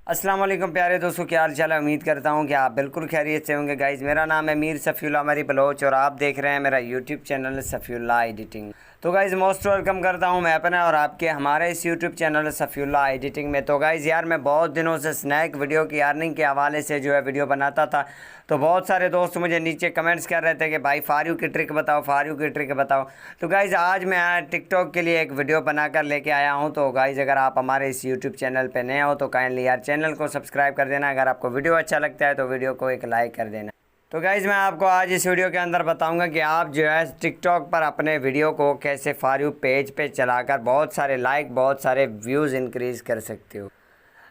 अस्सलाम वालेकुम प्यारे दोस्तों, क्या हाल चाल है। उम्मीद करता हूँ कि आप बिल्कुल खैरियत से होंगे। गाइज़, मेरा नाम है मीर सफ़ीउल्लाह मरी बलोच और आप देख रहे हैं मेरा यूट्यूब चैनल सफ़ीउल्लाह एडिटिंग। तो गाइज़, मोस्ट वेलकम करता हूँ मैं अपना और आपके हमारे इस यूट्यूब चैनल सफ़ीउल्लाह एडिटिंग में। तो गाइज़ यार, मैं बहुत दिनों से स्नैक वीडियो की अर्निंग के हवाले से जो है वीडियो बनाता था। तो बहुत सारे दोस्त मुझे नीचे कमेंट्स कर रहे थे कि भाई फारियू की ट्रिक बताओ, फारियू की ट्रिक बताओ। तो गाइज़, आज मैं टिकटॉक के लिए एक वीडियो बनाकर लेके आया हूँ। तो गाइज़, अगर आप हमारे इस यूट्यूब चैनल पे नए हो तो काइंडली यार चैनल को सब्सक्राइब कर देना। अगर आपको वीडियो अच्छा लगता है तो वीडियो को एक लाइक कर देना। तो गाइज़, मैं आपको आज इस वीडियो के अंदर बताऊंगा कि आप जो है टिकटॉक पर अपने वीडियो को कैसे फॉर यू पेज पे चलाकर बहुत सारे लाइक, बहुत सारे व्यूज़ इंक्रीज़ कर सकते हो।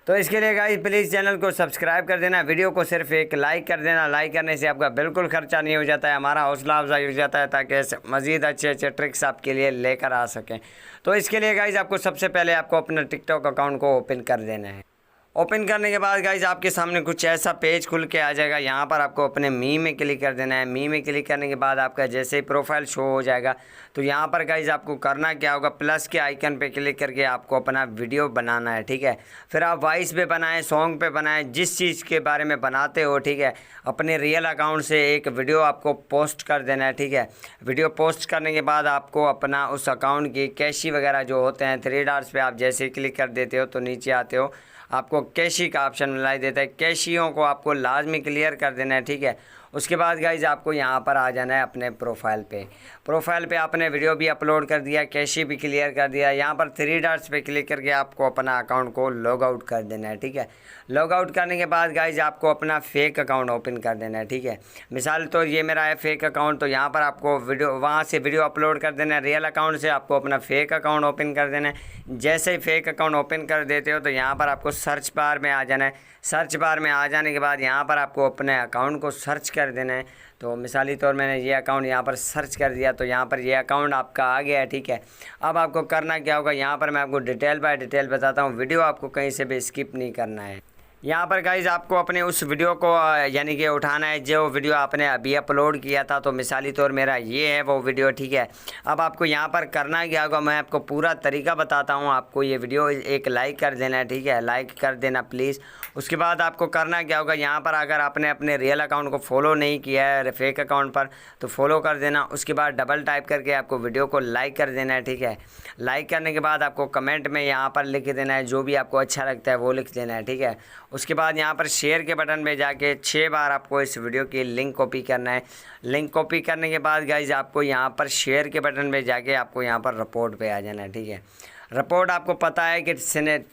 तो इसके लिए गाइस प्लीज़ चैनल को सब्सक्राइब कर देना, वीडियो को सिर्फ एक लाइक कर देना। लाइक करने से आपका बिल्कुल खर्चा नहीं हो जाता है, हमारा हौसला अफजाई हो जाता है ताकि ऐसे मज़ीद अच्छे अच्छे ट्रिक्स आपके लिए लेकर आ सकें। तो इसके लिए गाइस आपको सबसे पहले आपको अपना टिकटॉक अकाउंट को ओपन कर देना है। ओपन करने के बाद गाइज आपके सामने कुछ ऐसा पेज खुल के आ जाएगा। यहाँ पर आपको अपने मी में क्लिक कर देना है। मी में क्लिक करने के बाद आपका जैसे ही प्रोफाइल शो हो जाएगा तो यहाँ पर गाइज आपको करना क्या होगा, प्लस के आइकन पे क्लिक करके आपको अपना वीडियो बनाना है। ठीक है, फिर आप वॉइस पे बनाएं, सॉन्ग पे बनाएं, जिस चीज़ के बारे में बनाते हो। ठीक है, अपने रियल अकाउंट से एक वीडियो आपको पोस्ट कर देना है। ठीक है, वीडियो पोस्ट करने के बाद आपको अपना उस अकाउंट की कैशी वगैरह जो होते हैं, 3 डॉट्स पे आप जैसे ही क्लिक कर देते हो तो नीचे आते हो, आपको कैशी का ऑप्शन मिलाई देता है। कैशियों को आपको लाजमी क्लियर कर देना है। ठीक है, उसके बाद गाइज आपको यहाँ पर आ जाना है अपने प्रोफाइल पे। प्रोफाइल पे आपने वीडियो भी अपलोड कर दिया, कैशी भी क्लियर कर दिया। यहाँ पर 3 डॉट्स पे क्लिक करके आपको अपना अकाउंट को लॉग आउट कर देना है। ठीक है, लॉग आउट करने के बाद गाइज आपको अपना फेक अकाउंट ओपन कर देना है। ठीक है, मिसाल तो ये मेरा है फेक अकाउंट, तो यहाँ पर आपको वीडियो वहाँ से वीडियो अपलोड कर देना है। रियल अकाउंट से आपको अपना फेक अकाउंट ओपन कर देना है। जैसे ही फेक अकाउंट ओपन कर देते हो तो यहाँ पर आपको सर्च बार में आ जाना है। सर्च बार में आ जाने के बाद यहाँ पर आपको अपने अकाउंट को सर्च कर देना है। तो मिसाली तौर मैंने ये अकाउंट यहाँ पर सर्च कर दिया तो यहाँ पर ये अकाउंट आपका आ गया है। ठीक है, अब आपको करना क्या होगा, यहाँ पर मैं आपको डिटेल बाय डिटेल बताता हूँ। वीडियो आपको कहीं से भी स्किप नहीं करना है। यहाँ पर गाइज आपको अपने उस वीडियो को यानी कि उठाना है जो वीडियो आपने अभी अपलोड किया था। तो मिसाली तौर मेरा ये है वो वीडियो। ठीक है, अब आपको यहाँ पर करना क्या होगा, मैं आपको पूरा तरीका बताता हूँ। आपको ये वीडियो एक लाइक कर देना है। ठीक है, लाइक कर देना प्लीज़। उसके बाद आपको करना क्या होगा, यहाँ पर अगर आपने अपने रियल अकाउंट को फॉलो नहीं किया है फेक अकाउंट पर तो फॉलो कर देना। उसके बाद डबल टाइप करके आपको वीडियो को लाइक कर देना है। ठीक है, लाइक करने के बाद आपको कमेंट में यहाँ पर लिख देना है, जो भी आपको अच्छा लगता है वो लिख देना है। ठीक है, उसके बाद यहाँ पर शेयर के बटन पे जाके 6 बार आपको इस वीडियो की लिंक कॉपी करना है। लिंक कॉपी करने के बाद गाइज आपको यहाँ पर शेयर के बटन पे जाके आपको यहाँ पर रिपोर्ट पे आ जाना है। ठीक है, रिपोर्ट आपको पता है कि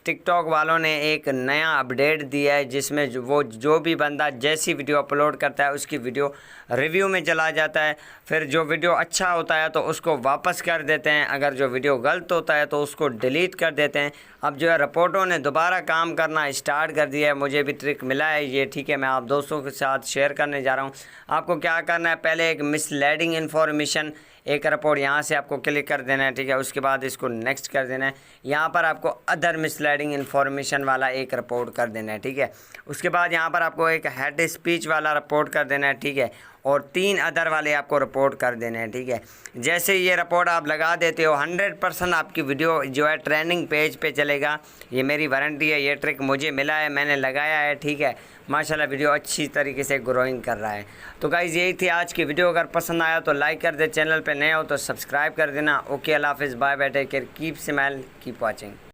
टिकटॉक वालों ने एक नया अपडेट दिया है जिसमें जो भी बंदा जैसी वीडियो अपलोड करता है उसकी वीडियो रिव्यू में चला जाता है। फिर जो वीडियो अच्छा होता है तो उसको वापस कर देते हैं, अगर जो वीडियो गलत होता है तो उसको डिलीट कर देते हैं। अब जो है रिपोर्टों ने दोबारा काम करना स्टार्ट कर दिया है। मुझे भी ट्रिक मिला है ये। ठीक है, मैं आप दोस्तों के साथ शेयर करने जा रहा हूँ। आपको क्या करना है, पहले एक मिसलीडिंग इन्फॉर्मेशन एक रिपोर्ट यहाँ से आपको क्लिक कर देना है। ठीक है, उसके बाद इसको नेक्स्ट कर देना है। यहाँ पर आपको अदर मिसलीडिंग इन्फॉर्मेशन वाला एक रिपोर्ट कर देना है। ठीक है, उसके बाद यहाँ पर आपको एक हेड स्पीच वाला रिपोर्ट कर देना है। ठीक है, और 3 अदर वाले आपको रिपोर्ट कर देने हैं। ठीक है, जैसे ये रिपोर्ट आप लगा देते हो 100% आपकी वीडियो जो है ट्रेंडिंग पेज पे चलेगा। ये मेरी वारंटी है, ये ट्रिक मुझे मिला है, मैंने लगाया है। ठीक है, माशाल्लाह वीडियो अच्छी तरीके से ग्रोइंग कर रहा है। तो गाइज़ यही थी आज की वीडियो। अगर पसंद आया तो लाइक कर दे, चैनल पे नए हो तो सब्सक्राइब कर देना। ओके, अल्लाह हाफिज़, bye bye, take care, keep smile, keep watching.